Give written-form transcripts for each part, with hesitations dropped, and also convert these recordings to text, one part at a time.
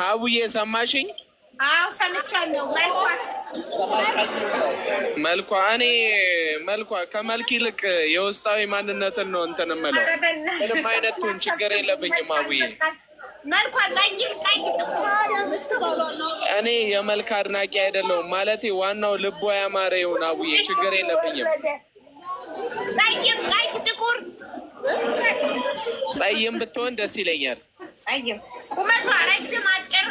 አቡዬ ሰማሽኝ? አዎ ሰምቻለሁ። መልኳ እኔ መልኳ ከመልክ ይልቅ የውስጣዊ ማንነትን ነው እንትን እምለው። ምንም አይነቱን ችግር የለብኝም አቡዬ። መልኳ ጸይም ቀይ እኔ የመልክ አድናቂ አይደለሁም ማለቴ ዋናው ልቧ ያማረ ይሁን አቡዬ፣ ችግር የለብኝም። ጸይም ቀይ ጥቁር ጸይም ብትሆን ደስ ይለኛል። ጸይም ቁመቷ ረጅም አጭር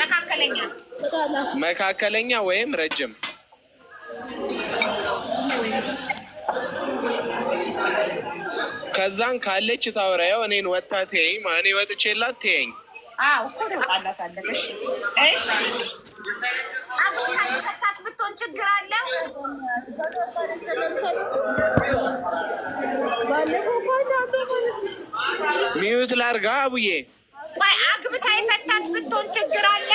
መካከለኛ መካከለኛ ወይም ረጅም ከዛን ካለች ታወራየው እኔን ወጣ ተይኝ ማኔ ወጥቼላት ተይኝ። አዎ እኮ ነው ቃላት አለሽ። እሺ አብታች ብትሆን ችግር አለ? ሚዩት ላርጋ አቡዬ። ቆይ አግብታ የፈታች ብትሆን ችግር አለ?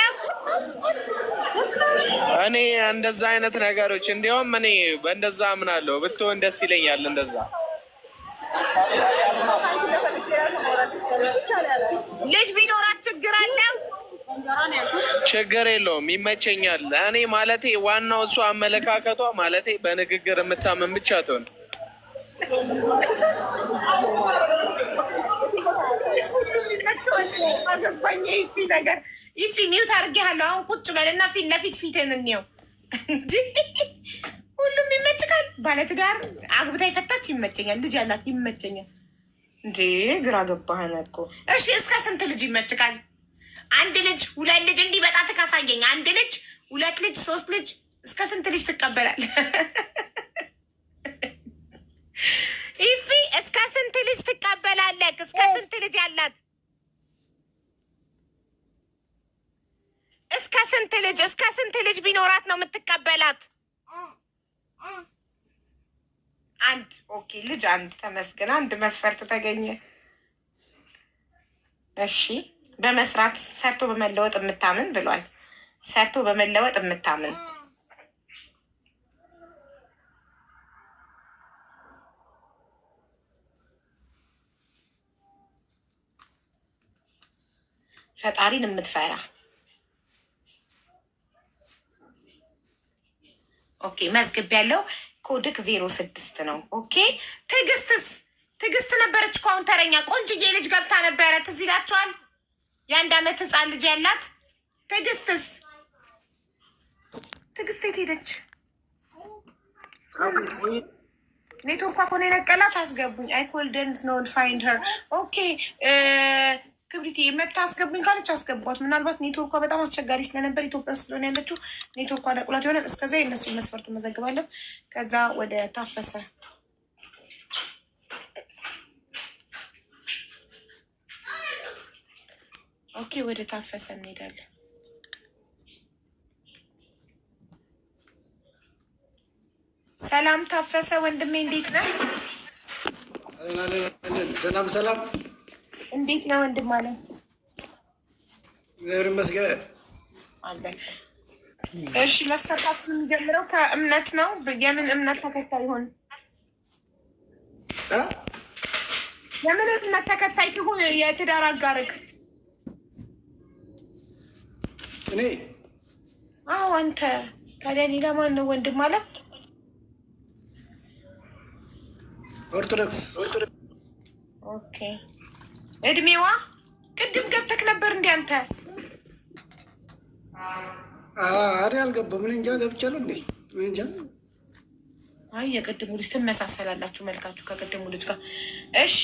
እኔ እንደዛ አይነት ነገሮች እንዲያውም እኔ በእንደዛ አምናለሁ። ብትሆን ደስ ይለኛል እንደዛ። ልጅ ቢኖራት ችግር አለ? ችግር የለውም፣ ይመቸኛል። እኔ ማለቴ ዋናው እሱ አመለካከቷ ማለቴ በንግግር የምታመን ብቻ ትሆን። ነገር ይፊ ሚውት አድርጌሃለሁ። አሁን ቁጭ በልና ፊት ለፊት ፊትን እንየው። ሁሉም ይመችካል። ባለትዳር አግብታ የፈታች ይመቸኛል። ልጅ ያላት ይመቸኛል። እንዴ ግራ ገባህን እኮ። እሺ እስከ ስንት ልጅ ይመችካል? አንድ ልጅ፣ ሁለት ልጅ፣ እንዲህ በጣት ካሳየኝ አንድ ልጅ፣ ሁለት ልጅ፣ ሶስት ልጅ፣ እስከ ስንት ልጅ ትቀበላል? ይፊ እስከ ስንት ልጅ ትቀበላለህ? እስከ ስንት ልጅ ያላት? እስከ ስንት ልጅ ቢኖራት ነው የምትቀበላት? አንድ። ኦኬ ልጅ አንድ። ተመስገን፣ አንድ መስፈርት ተገኘ። እሺ በመስራት ሰርቶ በመለወጥ የምታምን ብሏል። ሰርቶ በመለወጥ የምታምን ፈጣሪን የምትፈራ ኦኬ። መዝግብ ያለው ኮድክ 06 ነው። ኦኬ ትዕግስት ነበረች እኮ አሁን ተረኛ ቆንጅዬ ልጅ ገብታ ነበረ። ትዝ ይላችኋል? የአንድ ዓመት ህፃን ልጅ ያላት ትዕግስት የት ሄደች? ኔትወርኳ ኮነ የነቀላት። አስገቡኝ። አይ ኮልደንት ኖት ፋይንድ ሄር። ኦኬ ክብሪት መታ አስገቡኝ ካለች አስገቧት። ምናልባት ኔትወርኳ በጣም አስቸጋሪ ስለነበር ኢትዮጵያ ውስጥ ስለሆነ ያለችው ኔትወርኳ ነቅሏት ይሆናል። እስከዛ የእነሱን መስፈርት መዘግባለሁ። ከዛ ወደ ታፈሰ ኦኬ፣ ወደ ታፈሰ እንሄዳለን። ሰላም ታፈሰ ወንድሜ፣ እንዴት ነህ? ሰላም እንዴት ነው ወንድም አለ? እግዚአብሔር ይመስገን አለን። እሺ መስፈርታችን የሚጀምረው ከእምነት ነው። የምን እምነት ተከታይ ይሆን? የምን እምነት ተከታይ ትሁን የትዳር አጋርክ? እኔ? አዎ አንተ። ታዲያ ሌላ ማን ነው ወንድም አለ? ኦርቶዶክስ። ኦኬ እድሜዋ ቅድም ገብተክ ነበር እንዴ አንተ? አሪ አልገባም። ምን እንጃ ገብቻለሁ እንዴ? ምን እንጃ። አይ የቅድሙ ልጅ ትመሳሰላላችሁ መልካችሁ ከቅድሙ ልጅ ጋር። እሺ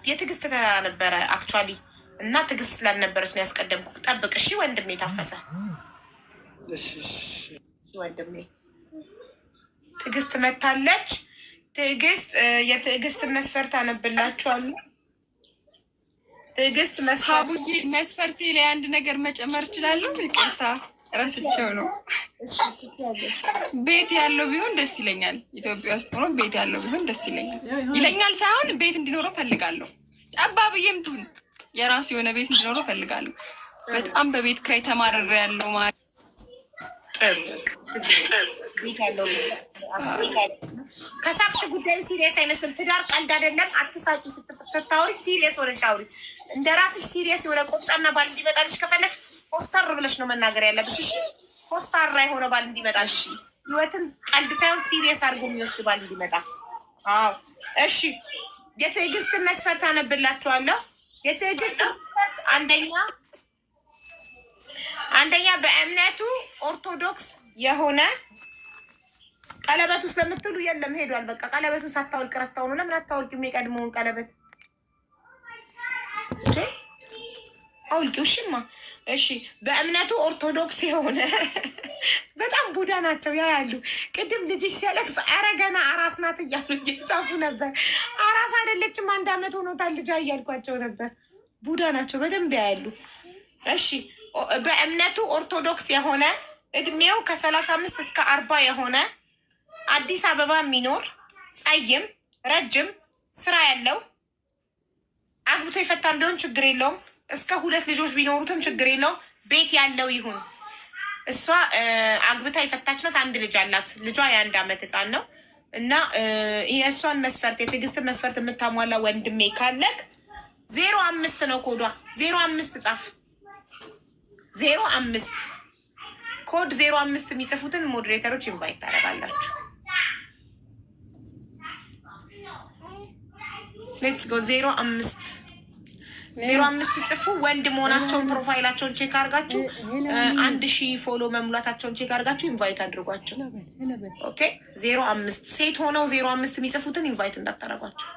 የትዕግስት ተራ ነበረ አክቹዋሊ እና ትዕግስት ስላልነበረች ነው ያስቀደምኩ። ጠብቅ እሺ ወንድሜ ታፈሰ። እሺ ወንድሜ ትዕግስት መታለች። ትዕግስት የትዕግስትን መስፈርት አነብላችኋለሁ። ትዕግስት መስፈርቴ ላይ አንድ ነገር መጨመር እችላለሁ? ይቅርታ ረስቸው ነው። ቤት ያለው ቢሆን ደስ ይለኛል። ኢትዮጵያ ውስጥ ሆኖ ቤት ያለው ቢሆን ደስ ይለኛል ሳይሆን ቤት እንዲኖረው ፈልጋለሁ። ጠባብዬም ትሁን የራሱ የሆነ ቤት እንዲኖረው ፈልጋለሁ። በጣም በቤት ክራይ ተማረረ ያለው ማለት ቤት ያለው ከሳቅሽ ጉዳዩ ሲሪየስ አይመስልም። ትዳር ቀልድ አይደለም። አትሳቂ። ስታወሪ ሲሪየስ ሆነሽ አውሪ። እንደ ራስሽ ሲሪየስ የሆነ ቆፍጣና ባል እንዲመጣልሽ ከፈለግሽ ፖስተር ብለሽ ነው መናገር ያለብሽ። እሺ ፖስታራ የሆነ ባል እንዲመጣልሽ፣ ህይወትን ቀልድ ሳይሆን ሲሪየስ አድርጎ የሚወስድ ባል እንዲመጣ። አዎ እሺ። የትዕግስትን መስፈርት አነብላችኋለሁ። የትዕግስት መስፈርት አንደኛ በእምነቱ ኦርቶዶክስ የሆነ ቀለበት ውስጥ ለምትሉ የለም ሄዷል። በቃ ቀለበቱን ሳታወልቅ ረስታው ነው። ለምን አታወልቂም? የቀድሞውን ቀለበት አውልቂው። እሺማ እሺ። በእምነቱ ኦርቶዶክስ የሆነ በጣም ቡዳ ናቸው ያያሉ። ቅድም ልጅሽ ሲያለቅስ ኧረ ገና አራስ ናት እያሉ እየጻፉ ነበር። አራስ አይደለችም 1 ዓመት ሆኖታል ልጇ እያልኳቸው ነበር። ቡዳ ናቸው፣ በደንብ ያያሉ። እሺ በእምነቱ ኦርቶዶክስ የሆነ እድሜው ከ35 እስከ 40 የሆነ አዲስ አበባ የሚኖር ጸይም፣ ረጅም፣ ስራ ያለው አግብቶ የፈታም ቢሆን ችግር የለውም። እስከ 2 ልጆች ቢኖሩትም ችግር የለውም። ቤት ያለው ይሁን። እሷ አግብታ የፈታች ናት። 1 ልጅ አላት። ልጇ የ1 ዓመት ህፃን ነው። እና የእሷን መስፈርት የትዕግስትን መስፈርት የምታሟላ ወንድሜ ካለክ 05 ነው ኮዷ። 05 ጻፍ። 05 ኮድ 05 የሚጽፉትን ሞዴሬተሮች ኢንቫይት ታደርጋላችሁ። ሌትስ ጎ 05 ጽፉ። ወንድ መሆናቸውን ፕሮፋይላቸውን ቼክ አድርጋችሁ 1000 ፎሎ መሙላታቸውን ቼክ አድርጋችሁ ኢንቫይት አድርጓቸው። ኦኬ 05 ሴት ሆነው 05 የሚጽፉትን ኢንቫይት እንዳታደርጓቸው።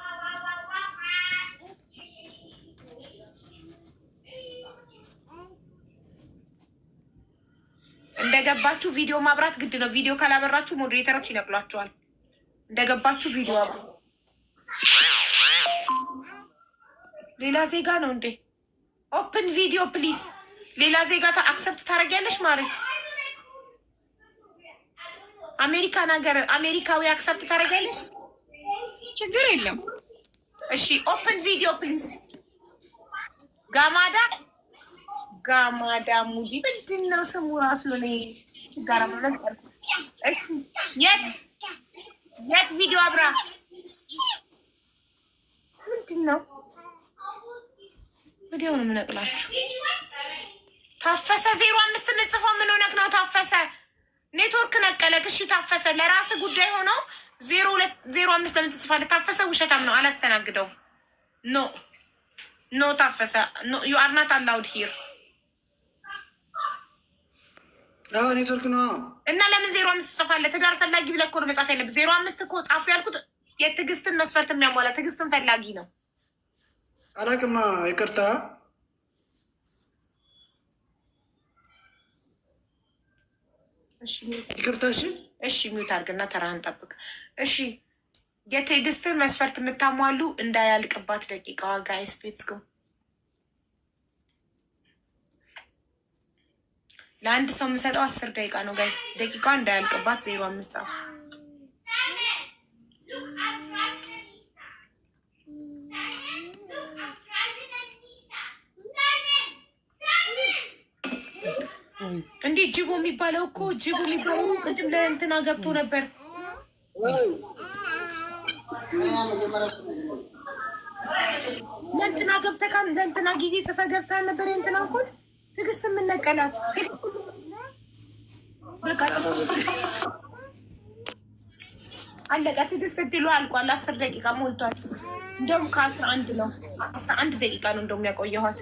እንደገባችሁ ቪዲዮ ማብራት ግድ ነው። ቪዲዮ ካላበራችሁ ሞዴሬተሮች ይነቅሏቸዋል። እንደገባችሁ ቪዲዮ አብሩ። ሌላ ዜጋ ነው እንዴ? ኦፕን ቪዲዮ ፕሊዝ። ሌላ ዜጋ አክሰፕት ታደርጊያለሽ ማሪ? አሜሪካን ሀገር አሜሪካዊ አክሰፕት ታደርጊያለሽ? ችግር የለም። እሺ ኦፕን ቪዲዮ ፕሊዝ። ጋማዳ ሙዲ ምንድን ነው ስሙ ራሱ? ሆነ ጋራ ማለት እሺ የት ቪዲዮ አብራ ምንድን ነው? ወዲያው ነው የምነቅላችሁ። ታፈሰ 05 የምጽፈው ምን ሆነክ ነው? ታፈሰ ኔትወርክ ነቀለክ። እሺ ታፈሰ ለራስ ጉዳይ ሆኖ 0205 ለምን ትጽፋለህ? ታፈሰ ውሸታም ነው፣ አላስተናግደውም። ኖ ታፈሰ ኖ ዩ አር ናት አላውድ ሂር። ኔትወርክ ነው እና ለምን 05 ትጽፋለህ? ትዳር ፈላጊ ብለህ እኮ ነው መጻፍ ያለብህ። 05 እኮ ጻፉ ያልኩት የትዕግስትን መስፈርት የሚያሟላ ትዕግስትን ፈላጊ ነው። አላቅማ ይቅርታ። ይቅርታ። እሺ ሚውት አድርግና ተራህን ጠብቅ። እሺ የትዕግስትን መስፈርት የምታሟሉ እንዳያልቅባት ደቂቃዋ ጋይስ ሌትስ ጎ። ለአንድ ሰው የምሰጠው 10 ደቂቃ ነው ጋይስ። ደቂቃዋ እንዳያልቅባት 05 ጻፍ። እንዴ ጅቦ የሚባለው እኮ ቅድም ለእንትና ገብቶ ነበር። ለእንትና ገብተህ ለእንትና ጊዜ ጽፈህ ገብተህ ነበር። የእንትና እኮ ትዕግስት የምነቀላት በቃ አለቀ። ትዕግስት እድሉ አልቋል። 10 ደቂቃ ሞልቷል። እንደውም ከ11 ነው 11 ደቂቃ ነው እንደውም ያቆየኋት።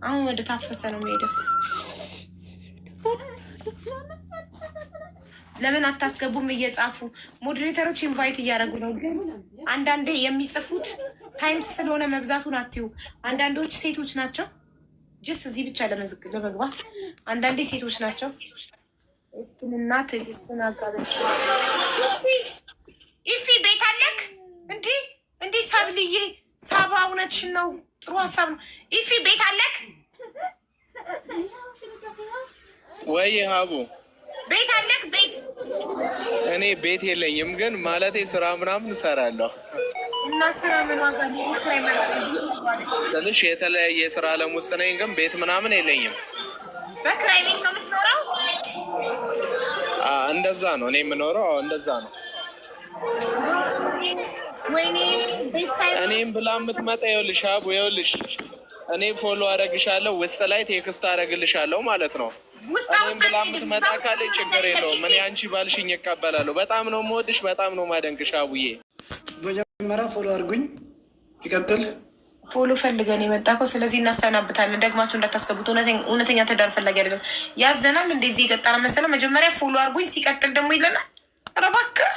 አሁን ወደ ታፈሰ ነው የሚሄደው። ለምን አታስገቡም? እየጻፉ ሞዴሬተሮች ኢንቫይት እያደረጉ ነው። ግን አንዳንዴ የሚጽፉት ታይምስ ስለሆነ መብዛቱን አትዩ። አንዳንዶች ሴቶች ናቸው። ጀስት እዚህ ብቻ ለመግባት አንዳንዴ ሴቶች ናቸው። እሱንና ትዕግስትን አጋበች። ኢፊ ቤት አለክ እንዲህ ሳብልዬ ሳባ እውነትሽን ነው። ጥሩ ሀሳብ ነው። ኢፊ ቤት አለክ ወይ ሀቡ? ቤት አለክ? ቤት እኔ ቤት የለኝም፣ ግን ማለቴ ስራ ምናምን እሰራለሁ። እና ስራ ምን ዋጋ ስልሽ የተለያየ ስራ አለም ውስጥ ነኝ፣ ግን ቤት ምናምን የለኝም። በክራይ ቤት ነው የምትኖረው? እንደዛ ነው እኔ የምኖረው። እንደዛ ነው። እኔም ብላ የምትመጣ ይኸውልሽ፣ አቡ ይኸውልሽ፣ እኔ ፎሎ አደርግሻለሁ፣ ውስጥ ላይ ቴክስት አደርግልሻለሁ ማለት ነው። እኔም ብላ የምትመጣ ካለ ችግር የለውም። እኔ አንቺ ባልሽኝ እቀበላለሁ። በጣም ነው የምወድሽ፣ በጣም ነው የማደንቅሽ አቡዬ። መጀመሪያ ፎሎ አድርጉኝ። ይቀጥል። ፎሎ ፈልገን የመጣከው ስለዚህ እናሰናብታለን። ደግማችሁ እንዳታስገቡት። እውነተኛ ትዳር ፈላጊ አይደለም። ያዘናል። እንደዚህ የቀጠረ መሰለ። መጀመሪያ ፎሎ አድርጉኝ፣ ሲቀጥል ደግሞ ይለናል። ኧረ እባክህ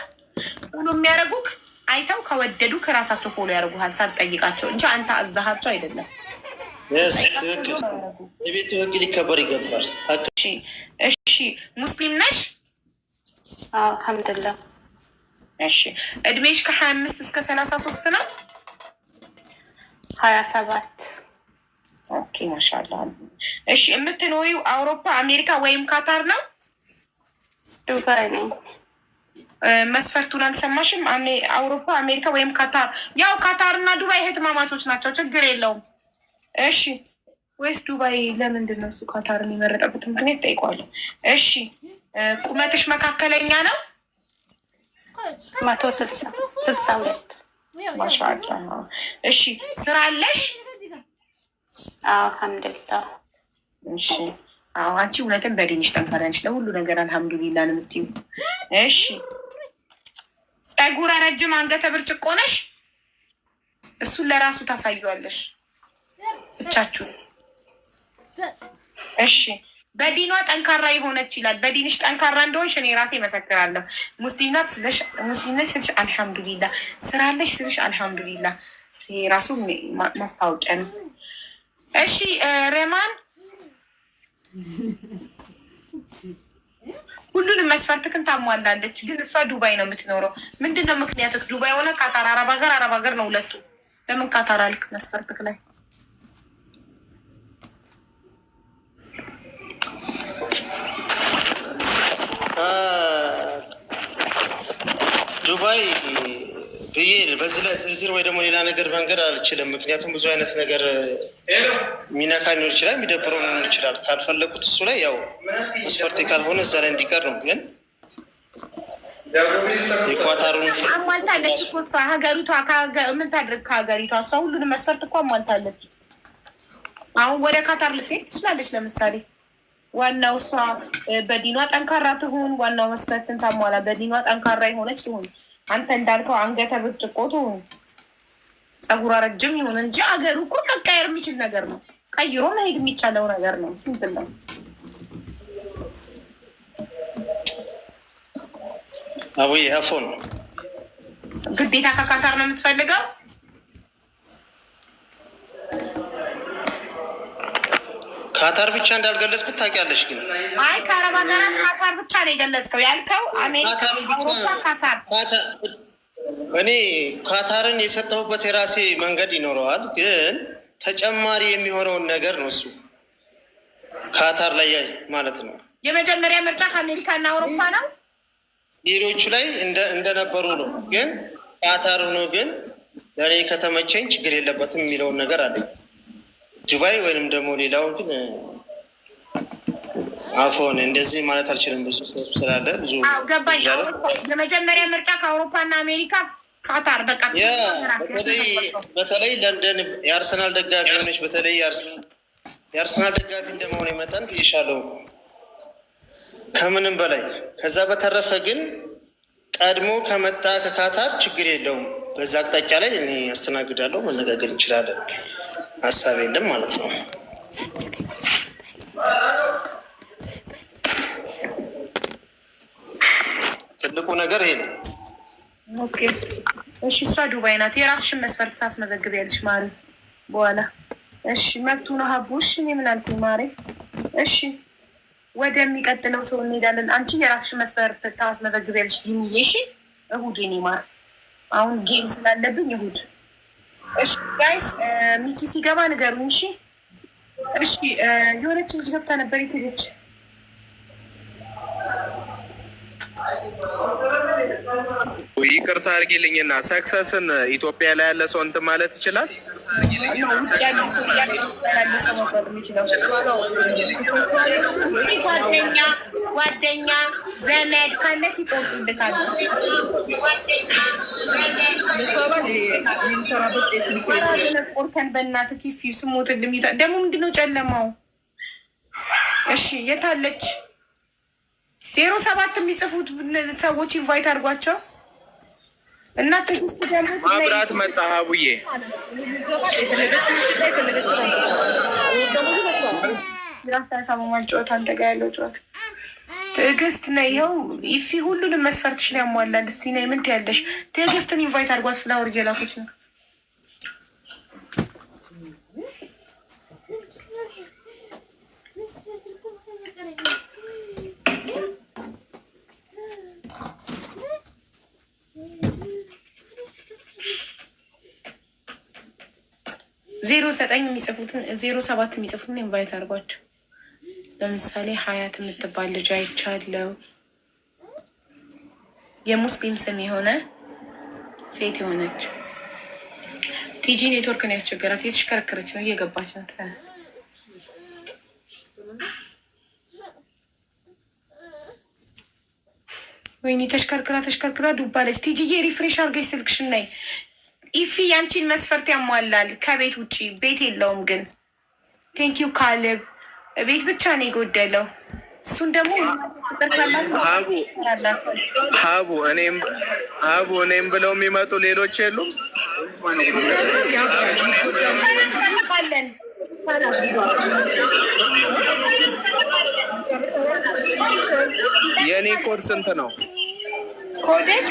ፎሎ የሚያደርጉክ አይተው ከወደዱ ከራሳቸው ፎሎ ያደርጉሃል ሳትጠይቃቸው እንጂ አንተ አዛሃቸው አይደለም። የቤቱ ህግ ሊከበር ይገባል። እሺ ሙስሊም ነሽ? አልሐምዱሊላህ። እሺ እድሜሽ ከ25 እስከ 33 ነው? 27 ኦኬ ማሻአላ። እሺ የምትኖሪው አውሮፓ፣ አሜሪካ ወይም ካታር ነው? ዱባይ ነኝ። መስፈርቱን አልሰማሽም? አውሮፓ፣ አሜሪካ ወይም ካታር። ያው ካታር እና ዱባይ እህትማማቾች ናቸው፣ ችግር የለውም። እሺ ወይስ ዱባይ? ለምንድን ነው እሱ ካታርን የመረጠበት ምክንያት ጠይቋለሁ። እሺ ቁመትሽ መካከለኛ ነው? 162 ማሻአላ። እሺ ስራ አለሽ? አልሐምዱሊላህ። እሺ አዎ፣ አንቺ እውነትን በዲንሽ ጠንካራ ነሽ። ለሁሉ ነገር አልሐምዱሊላህ ነው የምትይው። እሺ ፀጉረ ረጅም አንገተ ብርጭቆ ነሽ? እሱን ለራሱ ታሳየዋለሽ ብቻችሁ። እሺ በዲኗ ጠንካራ የሆነች ይላል። በዲንሽ ጠንካራ እንደሆንሽ እኔ ራሴ መሰክራለሁ። ሙስሊም ነሽ ስልሽ አልሐምዱሊላህ፣ ስራ አለሽ ስልሽ አልሐምዱሊላህ። ይሄ ራሱ ማታወቂያ ነው። እሺ ረማን ሁሉንም መስፈርትክን ታሟላለች፣ ግን እሷ ዱባይ ነው የምትኖረው። ምንድን ነው ምክንያትክ? ዱባይ ሆነ ካታር፣ አረብ ሀገር ነው ሁለቱ። ለምን ካታር አልክ መስፈርትክ ላይ? ዱባይ ብዬ በዚህ ላይ ዝርዝር ወይ ደግሞ ሌላ ነገር መንገድ አልችልም። ምክንያቱም ብዙ አይነት ነገር ሚነካ ሊሆን ይችላል፣ የሚደብረው ሊሆን ይችላል። ካልፈለጉት እሱ ላይ ያው መስፈርቴ ካልሆነ እዛ ላይ እንዲቀር ነው። ግን የኳታሩን አሟልታለች እኮ እሷ። ሀገሪቷ ምን ታድርግ ከሀገሪቷ? እሷ ሁሉንም መስፈርት እኮ አሟልታለች። አሁን ወደ ካታር ልትሄድ ትችላለች ለምሳሌ። ዋናው እሷ በዲኗ ጠንካራ ትሁን፣ ዋናው መስፈርትን ታሟላ። በዲኗ ጠንካራ የሆነች ትሁን። አንተ እንዳልከው አንገተ ብርጭቆ ትሁን፣ ፀጉሯ ረጅም ይሁን እንጂ አገሩ እኮ መቀየር የሚችል ነገር ነው። ቀይሮ መሄድ የሚቻለው ነገር ነው። ሲምፕል ነው። አቡዬ አፎ ነው ግዴታ ከካታር ነው የምትፈልገው? ካታር ብቻ እንዳልገለጽኩት ታውቂያለሽ። ግን አይ ከአረብ ሀገራት ካታር ብቻ ነው የገለጽከው ያልከው። አሜሪካ፣ አውሮፓ፣ ካታር። እኔ ካታርን የሰጠሁበት የራሴ መንገድ ይኖረዋል። ግን ተጨማሪ የሚሆነውን ነገር ነው እሱ ካታር ላይ ማለት ነው። የመጀመሪያ ምርጫ ከአሜሪካ እና አውሮፓ ነው። ሌሎቹ ላይ እንደነበሩ ነው። ግን ካታር ሆኖ ግን ለእኔ ከተመቸኝ ችግር የለበትም የሚለውን ነገር አለኝ። ዱባይ ወይንም ደግሞ ሌላው ግን አፎን እንደዚህ ማለት አልችልም። ብዙ ስላለ ብዙ ገባኝ። የመጀመሪያ ምርጫ ከአውሮፓ እና አሜሪካ ካታር። በቃ በተለይ ለንደን የአርሰናል ደጋፊ ሆነች። በተለይ የአርሰናል ደጋፊ እንደመሆነ መጠን ይሻለው ከምንም በላይ። ከዛ በተረፈ ግን ቀድሞ ከመጣ ከካታር ችግር የለውም። በዛ አቅጣጫ ላይ እኔ አስተናግዳለሁ፣ መነጋገር እንችላለን። ሀሳብ የለም ማለት ነው። ትልቁ ነገር ይሄ ነው። ኦኬ እሺ። እሷ ዱባይ ናት። የራስሽን መስፈርት ታስመዘግቢያለሽ ማሪ በኋላ። እሺ መብቱ ነው ሀቡ። እሺ እኔ ምን አልኩኝ ማሪ? እሺ ወደሚቀጥለው ሰው እንሄዳለን። አንቺ የራስሽን መስፈርት ታስመዘግቢያለሽ ጂሚዬ። እሺ እሁድ የኔ ማር፣ አሁን ጌም ስላለብኝ እሁድ። እሺ ጋይስ ሚኪ ሲገባ ንገሩኝ። እሺ እሺ። የሆነች ልጅ ገብታ ነበር የትሄደች? ይቅርታ አድርጊልኝና ሰክሰስን ኢትዮጵያ ላይ ያለ ሰው እንትን ማለት ይችላል? ውጭ ያለ ሰው ያለ ሰው ነበር የሚችለው። ጓደኛ ጓደኛ ዘመድ ካለት ይቆርጡልካል። ቆርከን በእናትህ ኪፊ ስሞት ልሚታ ደግሞ ምንድነው ጨለማው? እሺ የታለች 07 የሚጽፉት ሰዎች ኢንቫይት አድርጓቸው እና ትግስት ደግሞ ማብራት መጣ። ሀቡዬ ሰማማን ጨዋታ አንተ ጋ ያለው ጨዋታ ትዕግስት ነ ይኸው ይፊ ሁሉንም መስፈርትሽን ያሟላል። እስቲ ነ ምን ትያለሽ? ትዕግስትን ኢንቫይት አድርጓት። ፍላወር እየላኮች ነው። ዜሮ 07 የሚጽፉትን ኢንቫይት አድርጓቸው። ለምሳሌ ሀያት የምትባል ልጅ አይቻለው። የሙስሊም ስም የሆነ ሴት የሆነች ቲጂ ኔትወርክን ያስቸገራት የተሽከረከረች ነው፣ እየገባች ነው። ወይኔ ተሽከርክራ ዱባለች። ቲጂዬ ሪፍሬሽ አድርገሽ ስልክሽን ነይ። ኢፊ ያንቺን መስፈርት ያሟላል። ከቤት ውጭ ቤት የለውም ግን ቴንኪዩ ካልብ ቤት ብቻ ነው የጎደለው። እሱን ደግሞ ሀቡ እኔም ብለው የሚመጡ ሌሎች የሉም። የእኔ ኮድ ስንት ነው? ኮደክ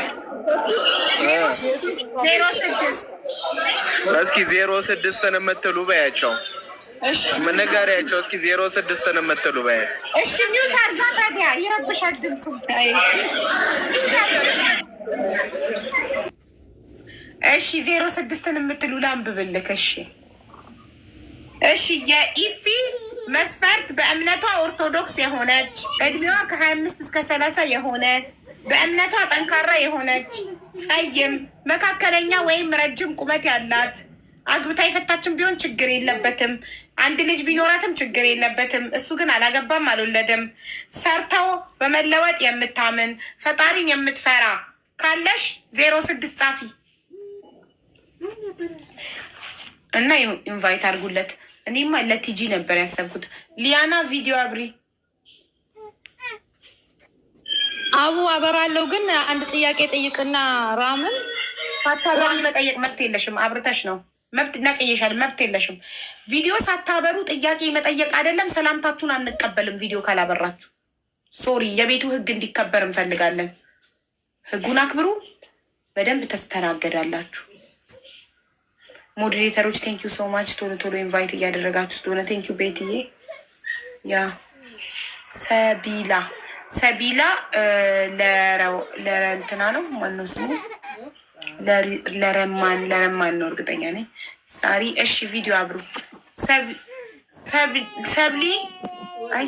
06 እስኪ 06ን የምትሉ በያቸው። እሺ ምንጋሪያቸው እስኪ 06ን የምትሉ በያቸው። እሺ ሚውት አድርጋ ታዲያ ይረብሻል ድምፁ። እሺ 06ን የምትሉ ላንብብልክ። እሺ የኢፊ መስፈርት በእምነቷ ኦርቶዶክስ የሆነች እድሜዋ ከ25 እስከ 30 የሆነ በእምነቷ ጠንካራ የሆነች ጸይም፣ መካከለኛ ወይም ረጅም ቁመት ያላት፣ አግብታ የፈታችን ቢሆን ችግር የለበትም። አንድ ልጅ ቢኖራትም ችግር የለበትም። እሱ ግን አላገባም አልወለደም። ሰርተው በመለወጥ የምታምን ፈጣሪን የምትፈራ ካለሽ 06 ጻፊ እና ኢንቫይት አድርጉለት። እኔማ ለቲጂ ነበር ያሰብኩት። ሊያና ቪዲዮ አብሪ። አቡ አበራለሁ ግን አንድ ጥያቄ ጠይቅና ራምን ሳታበሪ መጠየቅ መብት የለሽም። አብርተሽ ነው መብት እናቀየሻል። መብት የለሽም። ቪዲዮ ሳታበሩ ጥያቄ መጠየቅ አይደለም። ሰላምታችሁን አንቀበልም ቪዲዮ ካላበራችሁ። ሶሪ፣ የቤቱ ህግ እንዲከበር እንፈልጋለን። ህጉን አክብሩ። በደንብ ተስተናገዳላችሁ። ሞዴሬተሮች ቴንኪዩ ሶ ማች። ቶሎ ቶሎ ኢንቫይት እያደረጋችሁ ስለሆነ ቴንኪዩ ቤትዬ። ያ ሰቢላ ለረንትና ነው ማነው ስሙ? ለረማን ነው እርግጠኛ ነኝ። ሳሪ እሺ፣ ቪዲዮ አብሩ።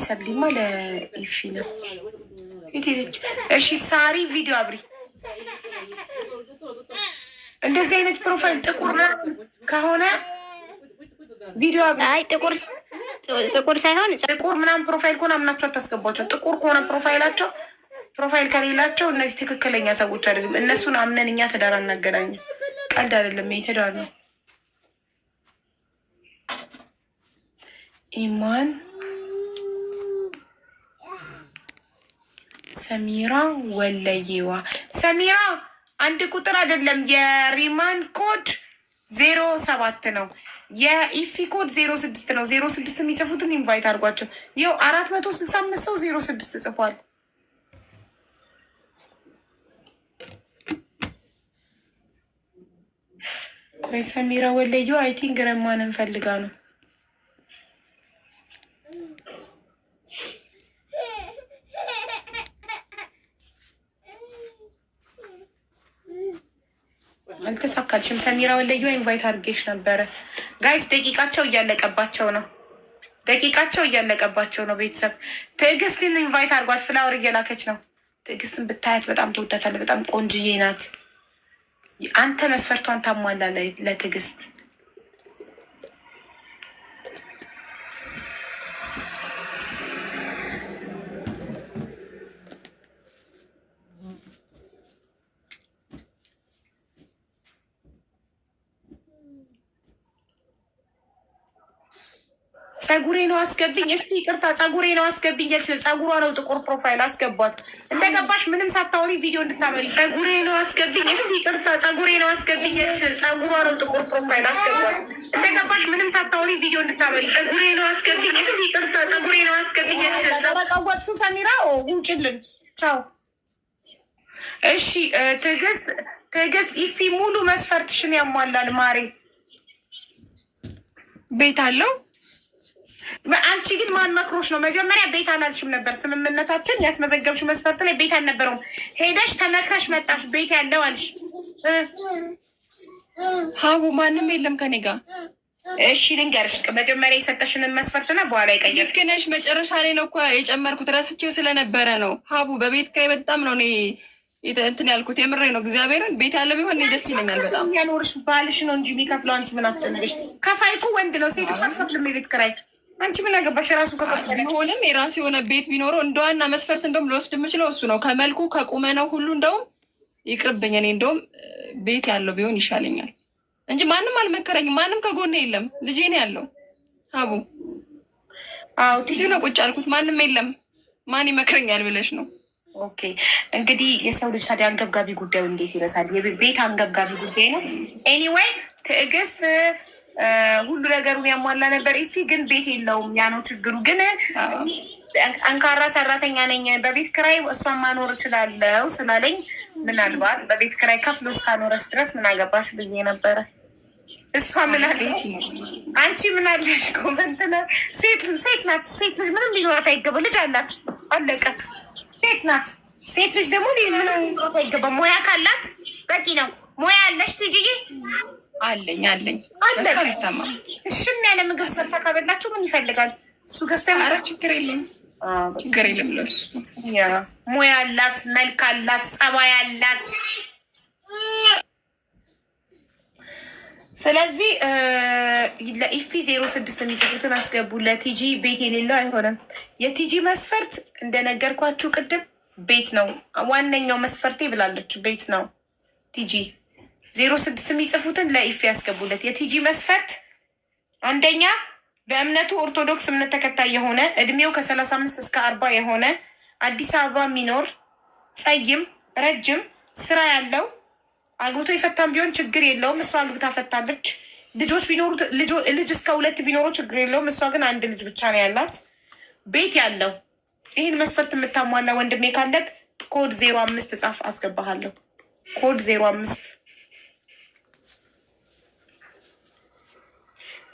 ሰብሊማ ለኢፊ ነው ሄደች። እሺ ሳሪ ቪዲዮ አብሪ። እንደዚህ አይነት ፕሮፋይል ጥቁር ከሆነ ቪዲዮ አብሪ። አይ ጥቁር ሳይሆን ጥቁር ምናምን ፕሮፋይል ከሆነ አምናቸው አታስገቧቸው። ጥቁር ከሆነ ፕሮፋይላቸው ፕሮፋይል ከሌላቸው እነዚህ ትክክለኛ ሰዎች አይደለም። እነሱን አምነን እኛ ትዳር አናገናኝም። ቀልድ አይደለም፣ ይሄ ትዳር ነው። ኢማን ሰሚራ ወለየዋ ሰሚራ አንድ ቁጥር አይደለም። የሪማን ኮድ 07 ነው። የኢፊ ኮድ 06 ነው። 06 የሚጽፉትን ኢንቫይት አድርጓቸው። ይኸው 465 ሰው 06 ጽፏል። ቆይ ሰሚራ ወለየዋ አይ ቲንክ ረማን እንፈልጋ ነው። አልተሳካልሽም። ሰሚራ ወለየዋ ኢንቫይት አድርጌሽ ነበረ። ጋይስ ደቂቃቸው እያለቀባቸው ነው። ቤተሰብ ትዕግስትን ኢንቫይት አድርጓት። ፍላወር እየላከች ነው። ትዕግስትን ብታያት በጣም ትወዳታለህ። በጣም ቆንጅዬ ናት። አንተ መስፈርቷን ታሟላ ለትዕግስት። ጸጉሬ ነው አስገብኝ። እሺ ይቅርታ፣ ጸጉሬ ነው አስገብኝ። ጸጉሯ ነው ጥቁር ፕሮፋይል አስገቧት። እንደገባሽ ምንም ሳታወሪ ቪዲዮ እንድታበሪ። ጸጉሬ ነው አስገብኝ። እሺ ይቅርታ፣ ጸጉሬ ነው አስገብኝ። ጸጉሯ ነው ጥቁር ፕሮፋይል አስገቧት። እንደገባሽ ምንም ሳታወሪ ቪዲዮ እንድታበሪ። ጸጉሬ ነው አስገብኝ። እሺ ይቅርታ፣ ጸጉሬ ነው አስገብኝ። ተረቀወጥሱ ሰሚራ ውጭልን። ቻው። እሺ ትዕግስት ኢፊ ሙሉ መስፈርትሽን ያሟላል ማሬ። ቤት አለው። አንቺ ግን ማን መክሮሽ ነው? መጀመሪያ ቤት አላልሽም ነበር። ስምምነታችን ያስመዘገብሽው መስፈርት ላይ ቤት አልነበረውም። ሄደሽ ተመክረሽ መጣሽ። ቤት ያለው አልሽ። ሀቡ ማንም የለም ከኔ ጋር። እሺ ልንገርሽ፣ መጀመሪያ የሰጠሽንን መስፈርትና በኋላ ይቀየር። ልክ ነሽ። መጨረሻ ላይ ነው እኮ የጨመርኩት፣ ረስቼው ስለነበረ ነው። ሀቡ በቤት ኪራይ በጣም ነው እኔ እንትን ያልኩት። የምሬ ነው። እግዚአብሔርን ቤት ያለው ቢሆን ደስ ይለኛል በጣም። ያኖርሽ ባልሽ ነው እንጂ የሚከፍለው አንቺ ምን አስጨነቀሽ? ከፋይ እኮ ወንድ ነው፣ ሴት እኮ አትከፍልም የቤት ኪራይ። አንቺ ምን አገባሽ? የራሱ ከከፈለ ቢሆንም የራሱ የሆነ ቤት ቢኖረው እንደ ዋና መስፈርት እንደውም ልወስድ የምችለው እሱ ነው። ከመልኩ ከቁመነው ሁሉ እንደውም ይቅርብኝ። እኔ እንደውም ቤት ያለው ቢሆን ይሻለኛል እንጂ ማንም አልመከረኝም። ማንም ከጎኔ የለም። ልጄ ነው ያለው። ሀቡ ልጁ ነው ቁጭ አልኩት። ማንም የለም። ማን ይመክረኛል ብለሽ ነው? ኦኬ እንግዲህ የሰው ልጅ ታዲያ አንገብጋቢ ጉዳዩ እንዴት ይረሳል? ቤት አንገብጋቢ ጉዳይ ነው። ኤኒዌይ ትዕግስት ሁሉ ነገሩን ያሟላ ነበር። ኢፊ ግን ቤት የለውም። ያ ነው ችግሩ። ግን ጠንካራ ሰራተኛ ነኝ፣ በቤት ክራይ እሷን ማኖር እችላለሁ ስላለኝ ምናልባት በቤት ክራይ ከፍሎ እስካኖረች ድረስ ምን አገባሽ ብዬ ነበረ። እሷ ምን አለች? አንቺ ምን አለሽ? ኮመንት ሴት ናት። ሴት ልጅ ምንም ሊኖራት አይገባ። ልጅ አላት፣ አለቀ። ሴት ናት። ሴት ልጅ ደግሞ ምንም ሊኖራት አይገባ። ሙያ ካላት በቂ ነው። ሙያ አለሽ ትጅዬ? አለኝ እሽም ያለ ምግብ ሰርታ ካበላችሁ ምን ይፈልጋል እሱ? ገዝታ ችግር የለም ችግር የለም። ለሱ ሙያ አላት፣ መልክ አላት፣ ጸባይ አላት። ስለዚህ ለኢፊ 06 የሚጽፉትን አስገቡ። ለቲጂ ቤት የሌለው አይሆንም። የቲጂ መስፈርት እንደነገርኳችሁ ቅድም ቤት ነው ዋነኛው መስፈርቴ ብላለች። ቤት ነው ቲጂ 06 የሚጽፉትን ለኢፊ ያስገቡለት። የቲጂ መስፈርት አንደኛ በእምነቱ ኦርቶዶክስ እምነት ተከታይ የሆነ እድሜው ከ35 እስከ 40 የሆነ አዲስ አበባ የሚኖር ጸይም፣ ረጅም፣ ስራ ያለው አግብቶ የፈታም ቢሆን ችግር የለውም። እሷ አግብታ ፈታለች። ልጆች ቢኖሩ ልጅ እስከ 2 ቢኖሩ ችግር የለውም። እሷ ግን 1 ልጅ ብቻ ነው ያላት። ቤት ያለው ይህን መስፈርት የምታሟላ ወንድሜ ካለቅ ኮድ 05 ጻፍ፣ አስገባሃለሁ። ኮድ 05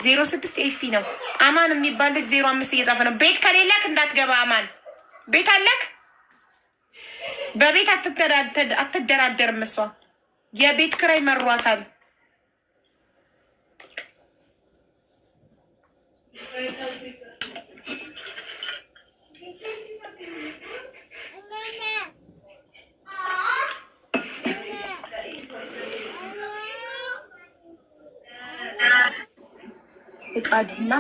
06 ኤፊ ነው። አማን የሚባል ልጅ 05 እየጻፈ ነው። ቤት ከሌለክ እንዳትገባ አማን። ቤት አለክ? በቤት አትደራደርም እሷ። የቤት ክራይ መሯታል። ፍቃዱና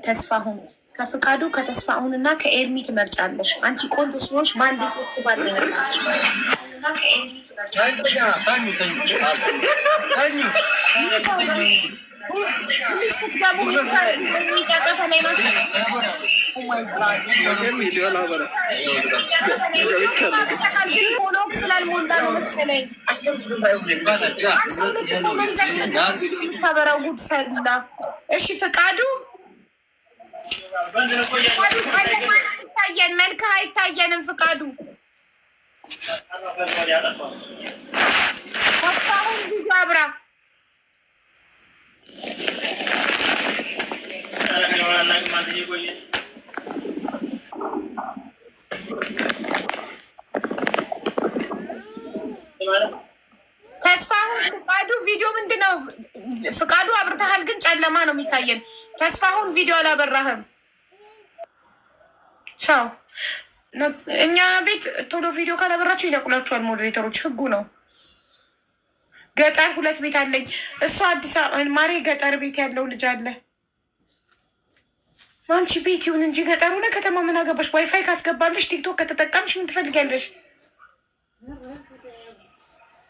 ተስፋሁን ከፍቃዱ ከተስፋሁንና ከኤርሚ ትመርጫለሽ። አንቺ ቆንጆ ስለሆንሽ በአንድ ሶስት ባል ስትገቡ የሚጫቀተ ላይ ናት። ግን ፎሎክ ስላልሞላ ነው መሰለኝ ታበራው ጉድ ሰላ። እሺ ፍቃዱ ይታየን፣ መልክህ አይታየንም። ፍቃዱ አሁን ጊዜ አብራ ተስፋሁን ፍቃዱ ቪዲዮ ምንድን ነው? ፍቃዱ አብርተሃል፣ ግን ጨለማ ነው የሚታየን። ተስፋሁን ቪዲዮ አላበራህም። ቻው። እኛ ቤት ቶሎ ቪዲዮ ካላበራችሁ ይለቁላችኋል ሞዴሬተሮች፣ ህጉ ነው። ገጠር 2 ቤት አለኝ። እሷ አዲስ አበባ ማሬ ገጠር ቤት ያለው ልጅ አለ። አንቺ ቤት ይሁን እንጂ ገጠር ሆነ ከተማ ምን አገባሽ? ዋይፋይ ካስገባለሽ ቲክቶክ ከተጠቀምሽ ምን ትፈልጊያለሽ?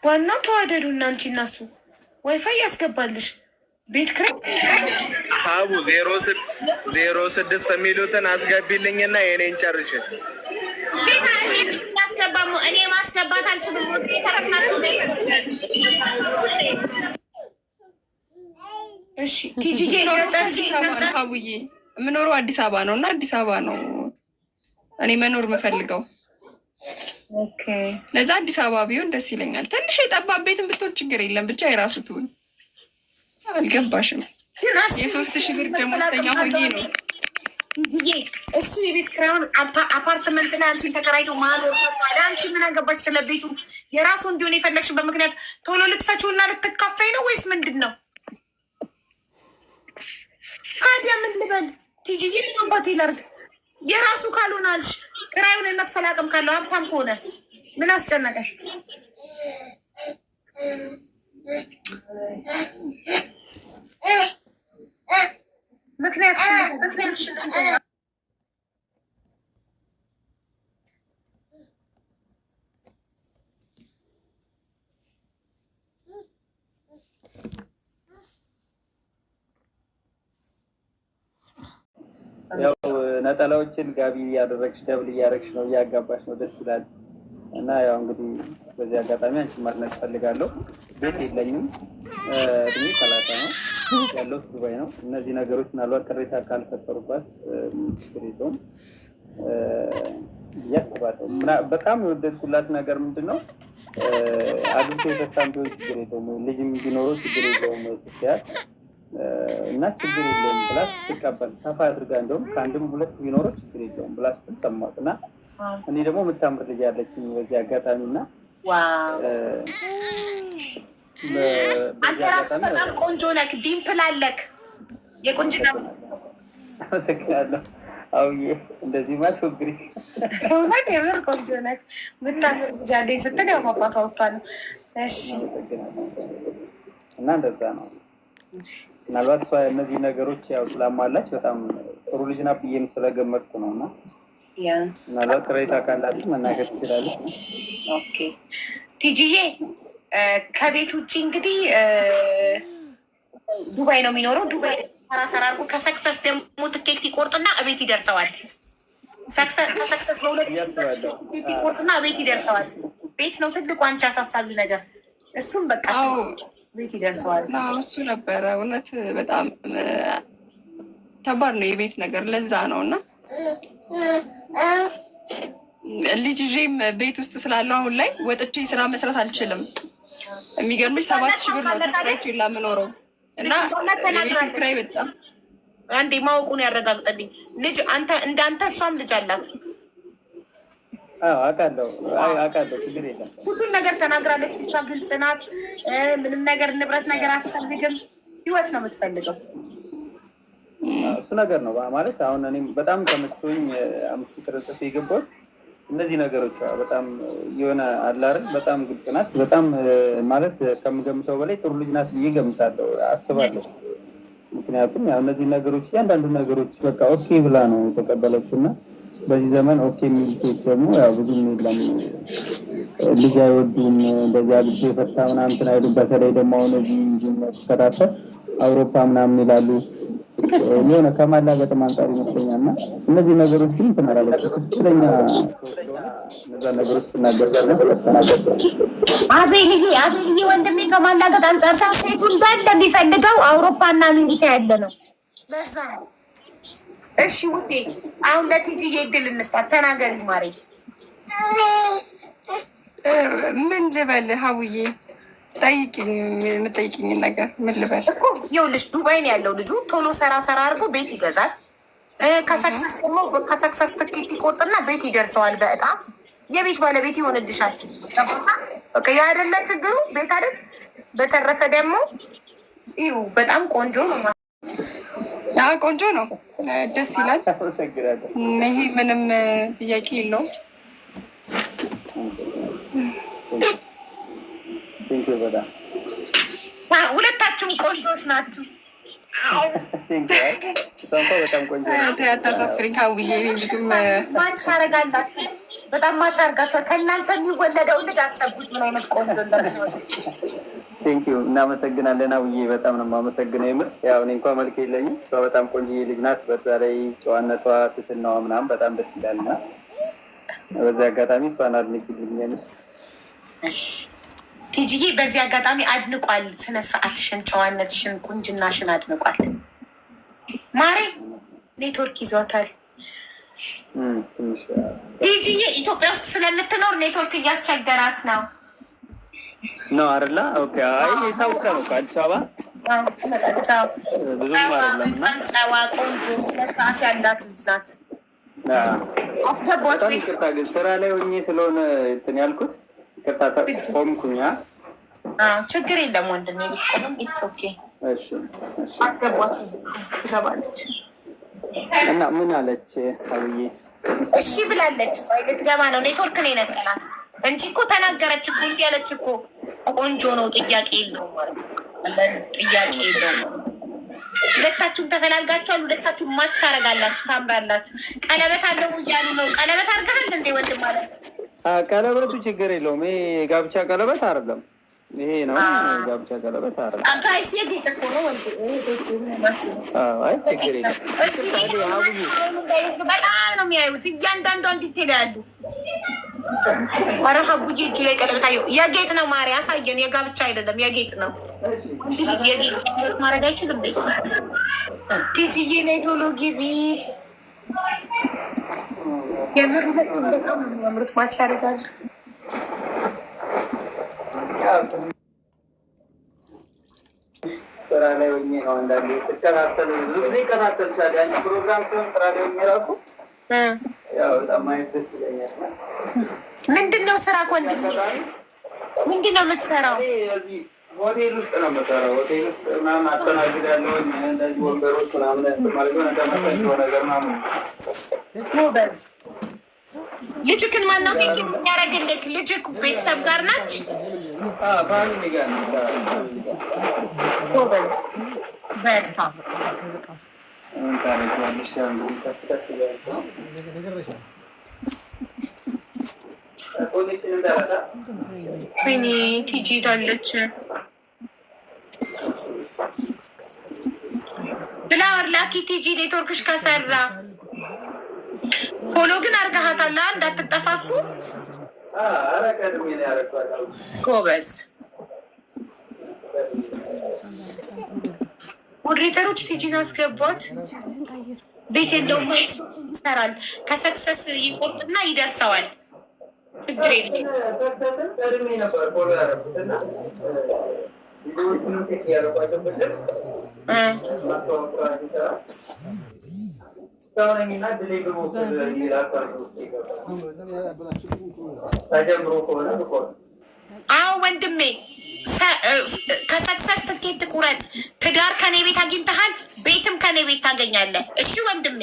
ዋናው ተዋደዱ እና አንቺ እና እሱ ዋይፋይ ያስገባልሽ ቤት ክራይ ሀቡ 06 የሚሉትን አስገቢልኝና የኔን ጨርሽ። እኔ ማስገባት አልችልም። እሺ ቲጂዬ ሀቡዬ የምኖረው አዲስ አበባ ነው እና አዲስ አበባ ነው እኔ መኖር የምፈልገው። ለዛ አዲስ አበባ ቢሆን ደስ ይለኛል። ትንሽ የጠባብ ቤትን ብትሆን ችግር የለም፣ ብቻ የራሱ ትሁን። አልገባሽም? የ3,000 ብር ደሞዝተኛ ሆኜ ነው እሱ የቤት ኪራዩን አፓርትመንት ላይ አንቺን ተከራይቶ ማኖር ተባለ። አንቺ ምን አገባሽ ስለ ቤቱ? የራሱ እንዲሆን የፈለግሽበት ምክንያት ቶሎ ልትፈቺው እና ልትካፈይ ነው ወይስ ምንድን ነው? ታዲያ ምን ልበል ቲጂዬ? አባቴ ላርግ የራሱ ካልሆነ አልሽ ኪራዩን የመክፈል አቅም ካለው ሀብታም ከሆነ ምን አስጨነቀሽ? ምክንያት ያው ነጠላዎችን ጋቢ እያደረግሽ ደብል እያደረግሽ ነው፣ እያጋባሽ ነው። ደስ ይላል። እና ያው እንግዲህ በዚህ አጋጣሚ አንቺ ማድነቅ ፈልጋለሁ። ቤት የለኝም፣ እድሜ 30 ነው፣ ያለው ዱባይ ነው። እነዚህ ነገሮች ምናልባት ቅሬታ ካልፈጠሩባት ችግር የለውም እያስባለሁ። በጣም የወደድኩላት ነገር ምንድን ነው አግብቶ የፈታም ቢሆን ችግር የለውም፣ ልጅም ቢኖረው ችግር የለውም ስትያት እና ችግር የለውም ብላ ስትቀበል ሰፋ አድርጋ እንደውም ከአንድም ሁለት ቢኖረው ችግር የለውም ብላ ስትል ሰማሁት። እና እኔ ደግሞ የምታምር ልጅ ያለችኝ በዚህ አጋጣሚ እና አንተ ራስህ በጣም ቆንጆ ነህ፣ ዲምፕል አለክ። የቁንጅና አመሰግናለሁ። አውዬ እንደዚህ ማትወግሪ እውነት የምር ቆንጆ ነህ። የምታምር ልጅ አለኝ ስትል ያው አባቷ ወጥቷ ነው። እሺ እና እንደዛ ነው። ምናልባት እሷ እነዚህ ነገሮች ያው ስላሟላች በጣም ጥሩ ልጅ ናት ብዬም ስለገመጥኩ ነው። እና ምናልባት ቅሬታ ካላት መናገር ትችላለች። ኦኬ ቲጂዬ ከቤት ውጭ እንግዲህ ዱባይ ነው የሚኖረው። ዱባይ ሰራ አድርጎ ከሰክሰስ ደግሞ ትኬት ይቆርጥና እቤት ይደርሰዋል። ከሰክሰስ በሁለት ትኬት ይቆርጥና እቤት ይደርሰዋል። ቤት ነው ትልቁ አንቺ አሳሳቢ ነገር። እሱም በቃ ቤት ይደርሰዋል። እሱ ነበረ እውነት በጣም ከባድ ነው የቤት ነገር። ለዛ ነው እና ልጅ ይዤም ቤት ውስጥ ስላለው አሁን ላይ ወጥቼ ስራ መስራት አልችልም። የሚገርምሽ 7,000 ብር ነው ተከራይቼ የምኖረው እና የቤት ኪራይ በጣም አንዴ ማወቁን ያረጋግጠልኝ። ልጅ አንተ እንዳንተ እሷም ልጅ አላት። አውቃለሁ ችግር የለም። ሁሉን ነገር ተናግራለች። እሷ ግልጽ ናት። ምንም ነገር ንብረት ነገር አትፈልግም። ህይወት ነው የምትፈልገው። እሱ ነገር ነው ማለት አሁን እኔም በጣም ተመችቶኝ 5 ቁጥር ጽፌ የገባሁት እነዚህ ነገሮች በጣም የሆነ አላርን በጣም ግልጽ ናት። በጣም ማለት ከምገምተው በላይ ጥሩ ልጅ ናት ብዬ ገምታለሁ፣ አስባለሁ። ምክንያቱም ያው እነዚህ ነገሮች እያንዳንዱ ነገሮች በቃ ኦኬ ብላ ነው የተቀበለችው እና በዚህ ዘመን ኦኬ የሚል ሴት ደግሞ ያው ብዙም የለም። ልጅ አይወዱም፣ እንደዚህ አግብቶ የፈታ ምናምን አይሉም። በተለይ ደግሞ አሁን እዚህ መከታተል አውሮፓ ምናምን ይላሉ። የሆነ ከማላገጥ አንጻር ይመስለኛል። እና እነዚህ ነገሮች ግን ትናላለች ትክክለኛ እነዛ ነገሮች ትናገራለች። አቤልዬ ወንድሜ ከማላገጥ አንጻር ሰው ሴቱ እንዳለ የሚፈልገው አውሮፓና አሜሪካ ያለ ነው። ለዛ ነው። እሺ ውዴ አሁን ለቲጂዬ እድል እንስጣት። ተናገሪ ማሬ። ምን ልበል ሀውዬ? ጠይቂኝ፣ የምጠይቂኝን ነገር ምን ልበል እኮ። ይኸውልሽ ዱባይ ነው ያለው ልጁ። ቶሎ ሰራ አድርጎ ቤት ይገዛል። ከሰክሰስ ደግሞ ከሰክሰስ ትኬት ይቆርጥና ቤት ይደርሰዋል። በእጣ የቤት ባለቤት ይሆንልሻል። በቃ ያ አይደለ ችግሩ፣ ቤት አይደል? በተረፈ ደግሞ ይኸው በጣም ቆንጆ ነው። ቆንጆ ነው፣ ደስ ይላል። ይሄ ምንም ጥያቄ የለውም። ሁለታችሁም ቆንጆች ናችሁ። አታሳፍሪኝ ሀውዬ። ብዙም ማች ታደርጋላችሁ፣ በጣም ማች አድርጋችኋል። ከእናንተ የሚወለደው ልጅ አሰቡት ምን አይነት ቆንጆ እንደሚሆን። ቴንኪዩ እናመሰግናለን። አውዬ በጣም ነው የማመሰግነው። የምር ያው እኔ እንኳን መልክ የለኝም፣ እሷ በጣም ቆንጆዬ ልጅ ናት። በዛ ላይ ጨዋነቷ፣ ትትናዋ ምናምን በጣም ደስ ይላል እና በዚህ አጋጣሚ እሷን አድንቂልኝ። ቲጂዬ በዚህ አጋጣሚ አድንቋል። ስነ ስርዓትሽን፣ ጨዋነትሽን፣ ቁንጅናሽን አድንቋል። ማሬ ኔትወርክ ይዟታል። ቲጂዬ ኢትዮጵያ ውስጥ ስለምትኖር ኔትወርክ እያስቸገራት ነው አይደለ? ኦኬ። አይ የታወቀ ነው ከአዲስ አበባ ብዙም አይደለም። በጣም ጨዋ ቆንጆ ስነ ስርዓት ያላት ልጅ ናት። አስገቧት ቤት። ስራ ላይ ሆኜ ስለሆነ እንትን ያልኩት ይቅርታ ቆምኩኛ። ችግር የለም ወንድሜ፣ ቢቆም ኢትስ ኦኬ። አስገቧት ትገባለች። እና ምን አለች አብዬ? እሺ ብላለች። ልትገባ ነው። ኔትወርክ ነው የነቀላት እንጂ እኮ ተናገረች እኮ እንዲህ ያለች እኮ ቆንጆ ነው፣ ጥያቄ የለውም ማለት ነው። ጥያቄ የለውም። ሁለታችሁም ተፈላልጋችኋል። ሁለታችሁም ማች ታደርጋላችሁ፣ ታምራላችሁ። ቀለበት አለው እያሉ ነው። ቀለበት አድርገሃል እንዴ ወንድም? ማለት ቀለበቱ ችግር የለውም። ይሄ ጋብቻ ቀለበት አይደለም። ይሄ ነው ጋብቻ ቀለበት አይደለም። ጋይስ የጌጥ እኮ ነው ወንድ። አይ ችግር የለም። በጣም ነው የሚያዩት። እያንዳንዷን ዲቴል ያሉ አረሃ ቡጂ እጁ ላይ ቀለበት አየሁ። የጌጥ ነው ማሪ፣ አሳየን። የጋብቻ አይደለም የጌጥ ነው። እንዴት የጌጥ ቀለበት ማድረግ አይችልም? ቤት ቲጂዬ ላይ ቶሎ ግቢ። የምር በጣም ነው የሚያምሩት። ማች ያደርጋል። ስራ ላይ ሆኜ ነው አንዳንዴ ትከታተል ብዙ ጊዜ ይከታተልሻል። ያን ፕሮግራም ሲሆን ስራ ላይ ሆኜ እራሱ ያው በጣም ማየት ደስ ይለኛል። ምንድን ነው ስራ ወንድሜ? ምንድን ነው የምትሰራው? ሆቴል ውስጥ ነው የምሰራው። ሆቴል ውስጥ ምናምን አስተናግዳለሁ። እንደዚህ ወንበሮች ምናምን ማለት ነው እንደመሳቸው ነገር ምናምን። ጎበዝ። ልጅክን ማነው ቴክ የሚያደርግልክ? ልጅክ ቤተሰብ ጋር ናች? ፋሚሊ ጋር ነው። ጎበዝ በርታ። ወይኔ ቲጂ ሄዳለች። ፍላወር ላኪ ቲጂ ኔትወርክሽ ከሰራ። ፎሎ ግን አርጋሃታላ እንዳትጠፋፉ። ጎበዝ ሞዴሬተሮች ቲጂን አስገቧት። ቤት የለውም ይሰራል። ከሰክሰስ ይቆርጥና ይደርሰዋል። ችግር የለም። አዎ ወንድሜ ከሰክሰስ ትኬት ቁረጥ። ትዳር ከኔ ቤት አግኝተሃል፣ ቤትም ከኔ ቤት ታገኛለህ። እሺ ወንድሜ።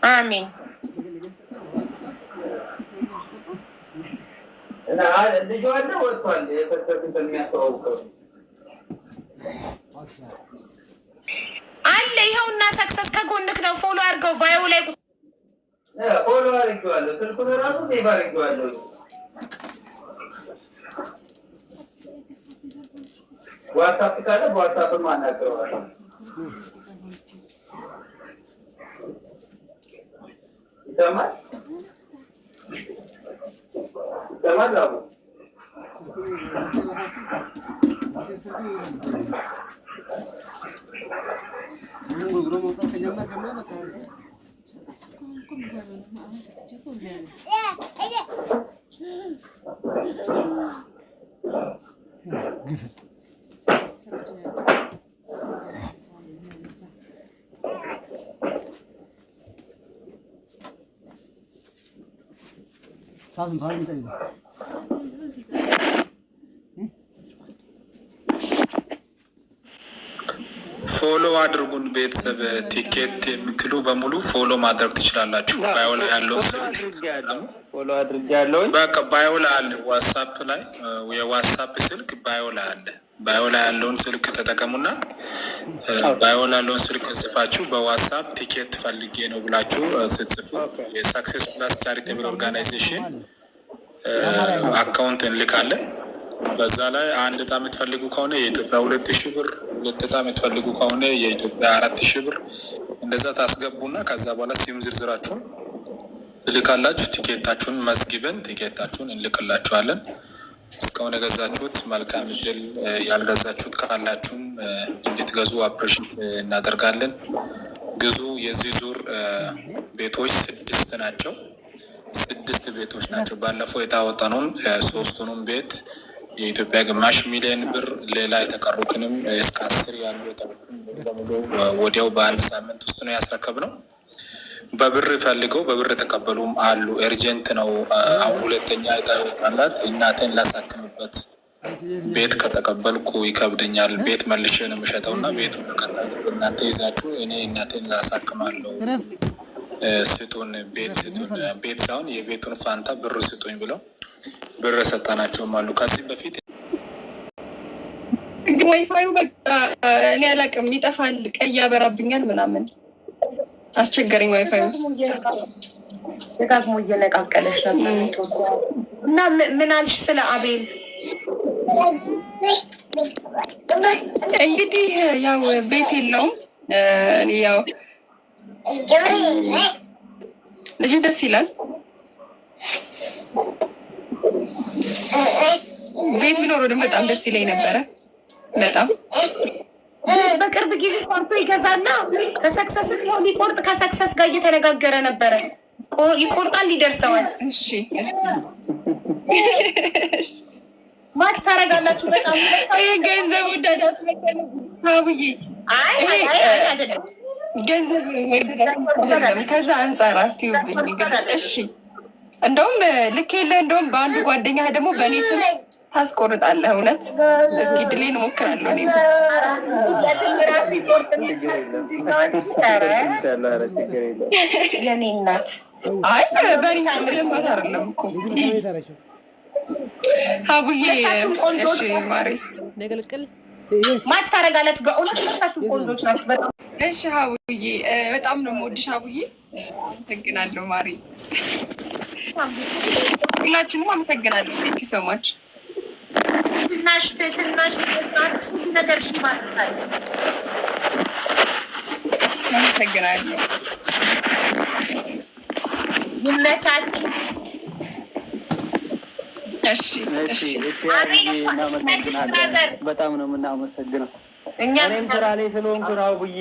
አሜን። አለ ይኸውና፣ ሰክሰስ ከጎንክ ነው። ፎሎ አድርገው። ባዮ ላይ ፎሎ አድርጌዋለሁ። ስልኩን ራሱ ሴቭ አድርጌዋለሁ። ዋትሳፕ ካለ በዋትሳፕ ማናገረዋለሁ። ይሰማል ይሰማል። አቡ ፎሎ አድርጉን ቤተሰብ። ቲኬት የምትሉ በሙሉ ፎሎ ማድረግ ትችላላችሁ። ባዮ ላይ ያለው ፎሎ አድርጌያለሁ። በቃ ባዮ ላይ አለ። ዋትሳፕ ላይ የዋትሳፕ ስልክ ባዮ ላይ አለ። ባዮ ላይ ያለውን ስልክ ተጠቀሙና ባዮ ላይ ያለውን ስልክ ጽፋችሁ በዋትሳፕ ቲኬት ፈልጌ ነው ብላችሁ ስትጽፉ የሳክሴስ ፕላስ ቻሪቴብል ኦርጋናይዜሽን አካውንት እንልካለን። በዛ ላይ አንድ እጣ የምትፈልጉ ከሆነ የኢትዮጵያ 2000 ብር፣ 2 እጣ የምትፈልጉ ከሆነ የኢትዮጵያ 4000 ብር እንደዛ ታስገቡና ከዛ በኋላ ሲም ዝርዝራችሁን ትልካላችሁ። ቲኬታችሁን መዝግበን ቲኬታችሁን እንልክላችኋለን። እስካሁን የገዛችሁት መልካም እድል፣ ያልገዛችሁት ካላችሁም እንድትገዙ አፕሬሽን እናደርጋለን። ግዙ። የዚህ ዙር ቤቶች 6 ናቸው። 6 ቤቶች ናቸው። ባለፈው የታወጣነውን 3ቱንም ቤት የኢትዮጵያ ግማሽ ሚሊዮን ብር፣ ሌላ የተቀሩትንም እስከ 10 ያሉ የጠሩትን በሙሉ ወዲያው በአንድ ሳምንት ውስጥ ነው ያስረከብነው። በብር ፈልገው በብር የተቀበሉም አሉ። ኤርጀንት ነው። አሁን 2ኛ እጣ ይወጣላት። እናቴን ላሳክምበት ቤት ከተቀበልኩ ይከብደኛል፣ ቤት መልሼ ነው የምሸጠው እና ቤቱን ከታችሁ እናንተ ይዛችሁ እኔ እናቴን ላሳክማለሁ፣ ስጡን፣ ቤት ስጡን፣ ቤት ሳይሆን የቤቱን ፋንታ ብር ስጡኝ ብለው ብር ሰጣናቸውም አሉ። ከዚህ በፊት ዋይፋዩ በቃ እኔ አላውቅም፣ ይጠፋል፣ ቀይ ያበራብኛል ምናምን አስቸገረኝ። ዋይፋዩ ደጋግሞ እየነቃቀለች ነበር እና ምን አልሽ ስለ አቤል? እንግዲህ ያው ቤት የለውም። ያው ልጁ ደስ ይላል። ቤት ቢኖረው ደግሞ በጣም ደስ ይለኝ ነበረ። በጣም በቅርብ ጊዜ ሰርቶ ይገዛና ከሰክሰስ ቢሆን ሊቆርጥ ከሰክሰስ ጋር እየተነጋገረ ነበረ። ይቆርጣል፣ ይደርሰዋል። እሺ ማች ታረጋላችሁ። በጣም ገንዘብ ወዳድ አስመሰለኝ አቡዬ። አይደለም ገንዘብ አይደለም። ከዛ አንጻር አትዩብኝ። እሺ እንደውም ልክ የለ እንደውም በአንዱ ጓደኛ ደግሞ በእኔ ስም ታስቆርጣለህ። እውነት እስኪ ድሌን እሞክራለሁ። ራሱ ይቆርጥ የኔ እናት። አይ በእኔ ስም ልማት አይደለም እኮ ሀቡዬ። እሺ ማሪ ማች ታረጋላችሁ። በእውነት ሁለታችሁ ቆንጆች ናችሁ በጣም። እሺ ሀቡዬ በጣም ነው የምወድሽ ሀቡዬ። አመሰግናለሁ ማሪ። ሁላችሁንም አመሰግናለሁ። ቴንክ ዩ ሶ ማች። ትናሽ ነገር ሽማታል። አመሰግናለሁ። ይመቻችሁ። እሺ እናመሰግናለን። በጣም ነው የምናመሰግነው። እኔም ስራ ላይ ስለሆንኩ ነው አቡዬ፣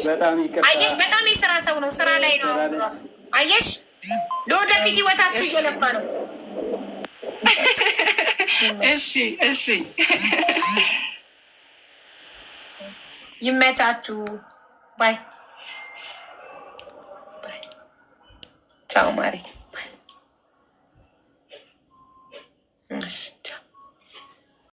በጣም ይቅርታ። አየሽ፣ በጣም የስራ ሰው ነው፣ ስራ ላይ ነው ራሱ። አየሽ፣ ለወደፊት ህይወታችሁ እየለፋ ነው። እሺ እሺ፣ ይመቻችሁ። ባይ ባይ። ቻው ማሪ። እሺ